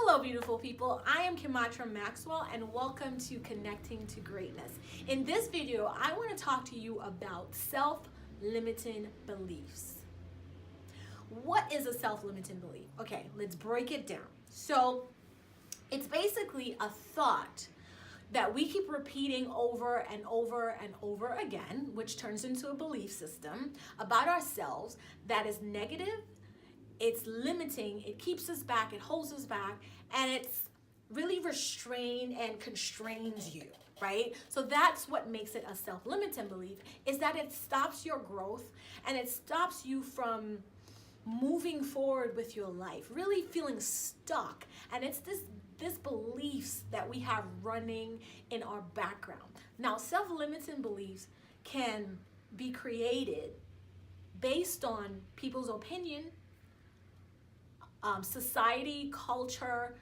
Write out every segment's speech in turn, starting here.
Hello, beautiful people. I am Kimatra Maxwell, and welcome to Connecting to Greatness. In this video, I want to talk to you about self-limiting beliefs. What is a self-limiting belief? Okay, let's break it down. So, it's basically a thought that we keep repeating over and over and over again, which turns into a belief system about ourselves that is negative. It's limiting, it keeps us back, it holds us back, and it's really restrained and constrains you, right? So that's what makes it a self-limiting belief, is that it stops your growth and it stops you from moving forward with your life, really feeling stuck. And it's this beliefs that we have running in our background. Now, self-limiting beliefs can be created based on people's opinion, society, culture,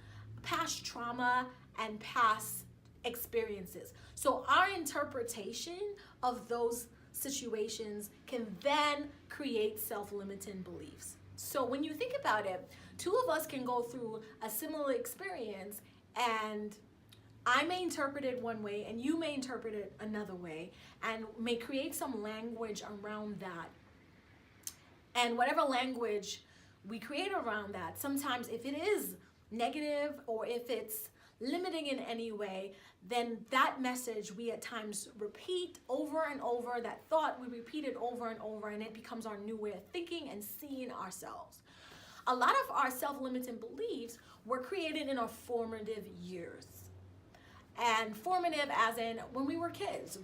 past trauma, and past experiences. So our interpretation of those situations can then create self-limiting beliefs. So when you think about it, two of us can go through a similar experience, and I may interpret it one way and you may interpret it another way, and may create some language around that. And whatever language we create around that, sometimes if it is negative or if it's limiting in any way, then that message we at times repeat over and over, that thought we repeat it over and over, and it becomes our new way of thinking and seeing ourselves. A lot of our self-limiting beliefs were created in our formative years. And formative as in when we were kids,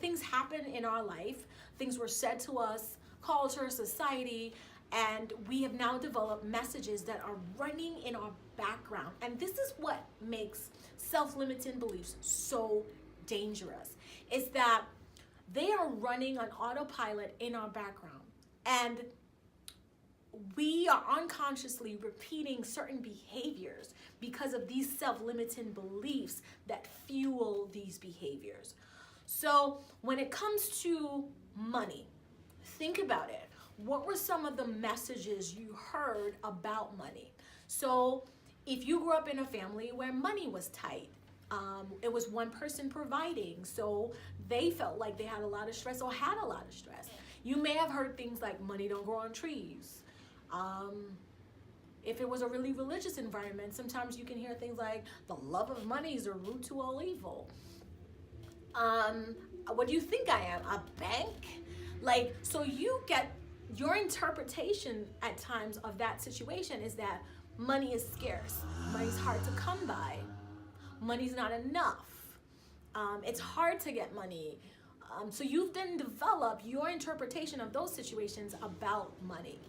things happen in our life, things were said to us, culture, society, and we have now developed messages that are running in our background. And this is what makes self-limiting beliefs so dangerous, is that they are running on autopilot in our background. And we are unconsciously repeating certain behaviors because of these self-limiting beliefs that fuel these behaviors. So when it comes to money, think about it. What were some of the messages you heard about money? So if you grew up in a family where money was tight, it was one person providing, so they felt like they had a lot of stress or had a lot of stress. You may have heard things like money don't grow on trees. If it was a really religious environment, sometimes you can hear things like the love of money is a root to all evil. What do you think I am, a bank? So you get your interpretation at times of that situation is that money is scarce, money's hard to come by, money's not enough, it's hard to get money. So you've then developed your interpretation of those situations about money.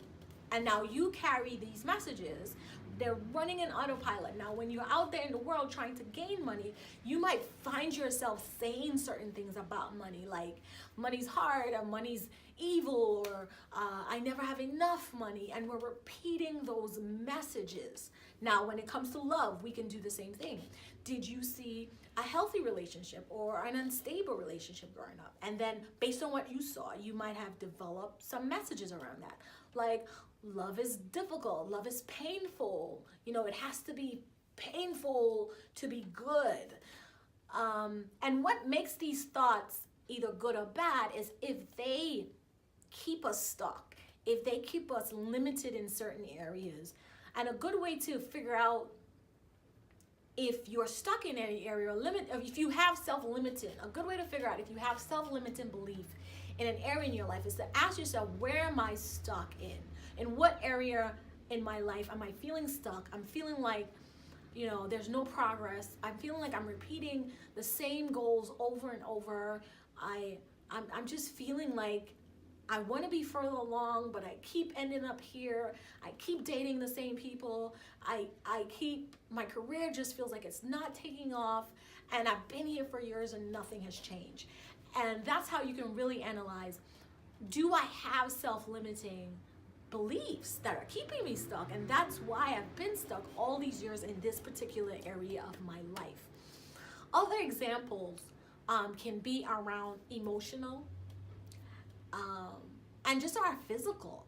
And now you carry these messages. They're running in autopilot. Now, when you're out there in the world trying to gain money, you might find yourself saying certain things about money, like money's hard, or money's evil, or I never have enough money. And we're repeating those messages. Now, when it comes to love, we can do the same thing. Did you see a healthy relationship or an unstable relationship growing up? And then based on what you saw, you might have developed some messages around that. Like, love is difficult, love is painful. You know, it has to be painful to be good. And what makes these thoughts either good or bad is if they keep us stuck, if they keep us limited in certain areas. And a good way to figure out if you're stuck in any area or if you have self-limiting, a good way to figure out if you have self-limiting belief in an area in your life is to ask yourself, where am I stuck in? In what area in my life am I feeling stuck? I'm feeling like, there's no progress. I'm feeling like I'm repeating the same goals over and over. I'm just feeling like I want to be further along, but I keep ending up here. I keep dating the same people. My career just feels like it's not taking off, and I've been here for years and nothing has changed. And that's how you can really analyze, do I have self-limiting beliefs that are keeping me stuck? And that's why I've been stuck all these years in this particular area of my life. Other examples can be around emotional and just our physical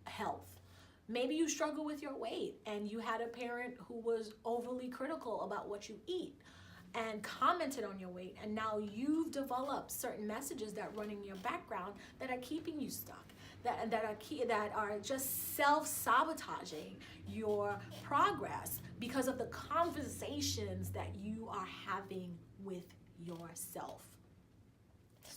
health. Maybe you struggle with your weight and you had a parent who was overly critical about what you eat and commented on your weight, and now you've developed certain messages that run in your background that are keeping you stuck, that are just self-sabotaging your progress because of the conversations that you are having with yourself.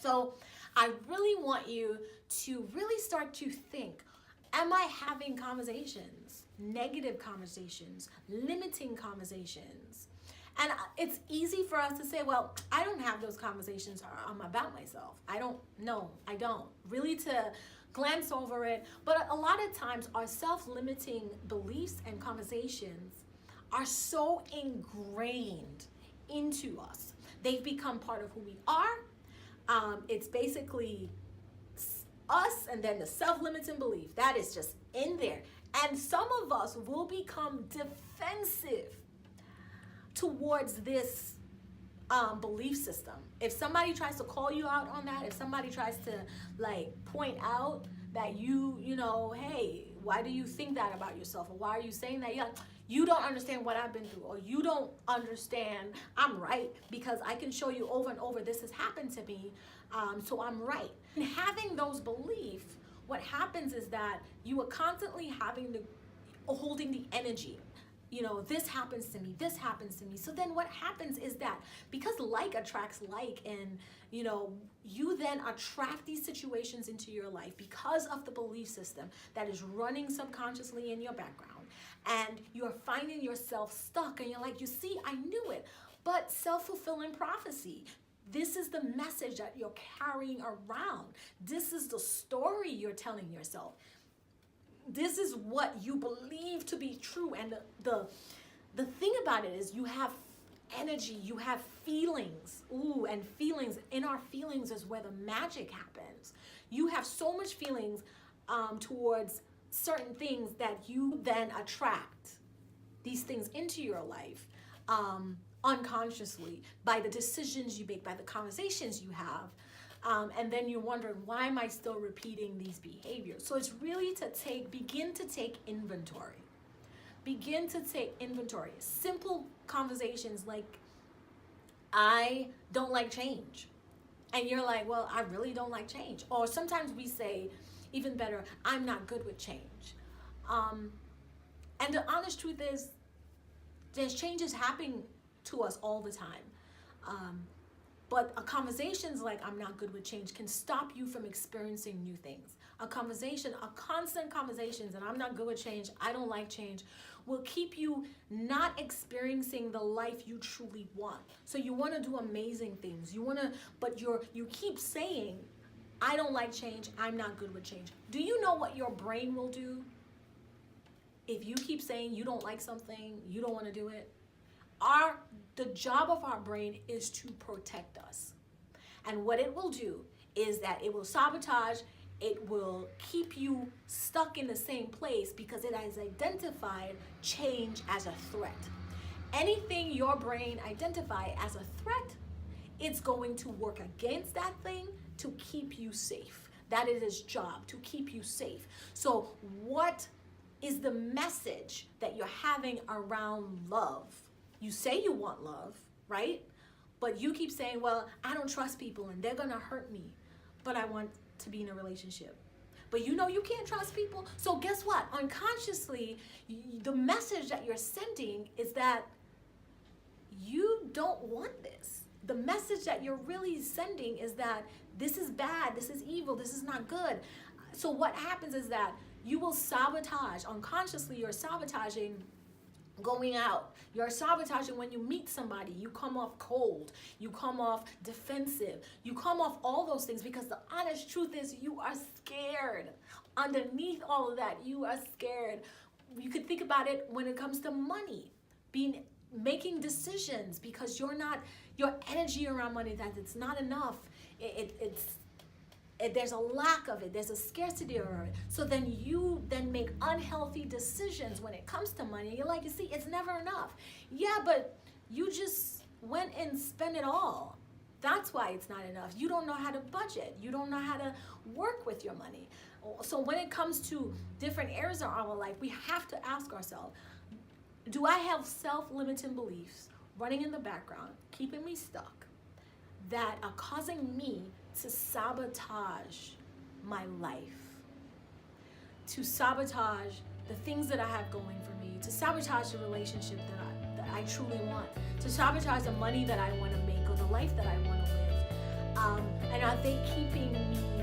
So I really want you to really start to think, am I having conversations, negative conversations, limiting conversations? And it's easy for us to say, well, I don't have those conversations about myself. I don't. Really to glance over it. But a lot of times our self-limiting beliefs and conversations are so ingrained into us. They've become part of who we are. It's basically us and then the self-limiting belief. That is just in there. And some of us will become defensive towards this belief system. If somebody tries to call you out on that, if somebody tries to like point out that you know, hey, why do you think that about yourself? Or why are you saying that? You don't understand what I've been through, or you don't understand I'm right because I can show you over and over this has happened to me, so I'm right. And having those beliefs, what happens is that you are constantly holding the energy. You know, this happens to me, this happens to me. So then what happens is that because like attracts like, and you know, you then attract these situations into your life because of the belief system that is running subconsciously in your background. And you're finding yourself stuck and you're like, you see, I knew it. But self-fulfilling prophecy, this is the message that you're carrying around. This is the story you're telling yourself. This is what you believe to be true. And the thing about it is you have energy, you have feelings. Ooh, and feelings, in our feelings is where the magic happens. You have so much feelings towards certain things that you then attract these things into your life unconsciously by the decisions you make, by the conversations you have. And then you're wondering, why am I still repeating these behaviors? So it's really to begin to take inventory. Begin to take inventory. Simple conversations like, I don't like change. And you're like, well, I really don't like change. Or sometimes we say, even better, I'm not good with change. And the honest truth is, there's changes happening to us all the time. But conversations like I'm not good with change can stop you from experiencing new things. A constant conversations, and I'm not good with change, I don't like change, will keep you not experiencing the life you truly want. So you want to do amazing things. But you keep saying, I don't like change, I'm not good with change. Do you know what your brain will do? If you keep saying you don't like something, you don't want to do it, the job of our brain is to protect us. And what it will do is that it will sabotage, it will keep you stuck in the same place because it has identified change as a threat. Anything your brain identify as a threat, it's going to work against that thing to keep you safe. That is its job, to keep you safe. So what is the message that you're having around love? You say you want love, right? But you keep saying, well, I don't trust people and they're gonna hurt me, but I want to be in a relationship. But you know you can't trust people. So guess what? Unconsciously, the message that you're sending is that you don't want this. The message that you're really sending is that this is bad, this is evil, this is not good. So what happens is that you will sabotage. Unconsciously, you're sabotaging going out. You're sabotaging when you meet somebody. You come off cold. You come off defensive. You come off all those things because the honest truth is you are scared. Underneath all of that, you are scared. You could think about it when it comes to money. Making decisions because your energy around money, that it's not enough. There's a lack of it. There's a scarcity of it. So then you make unhealthy decisions when it comes to money. You're like, you see, it's never enough. Yeah, but you just went and spent it all. That's why it's not enough. You don't know how to budget. You don't know how to work with your money. So when it comes to different areas of our life, we have to ask ourselves, do I have self-limiting beliefs running in the background, keeping me stuck, that are causing me to sabotage my life, to sabotage the things that I have going for me, to sabotage the relationship that I truly want, to sabotage the money that I want to make or the life that I want to live? And are they keeping me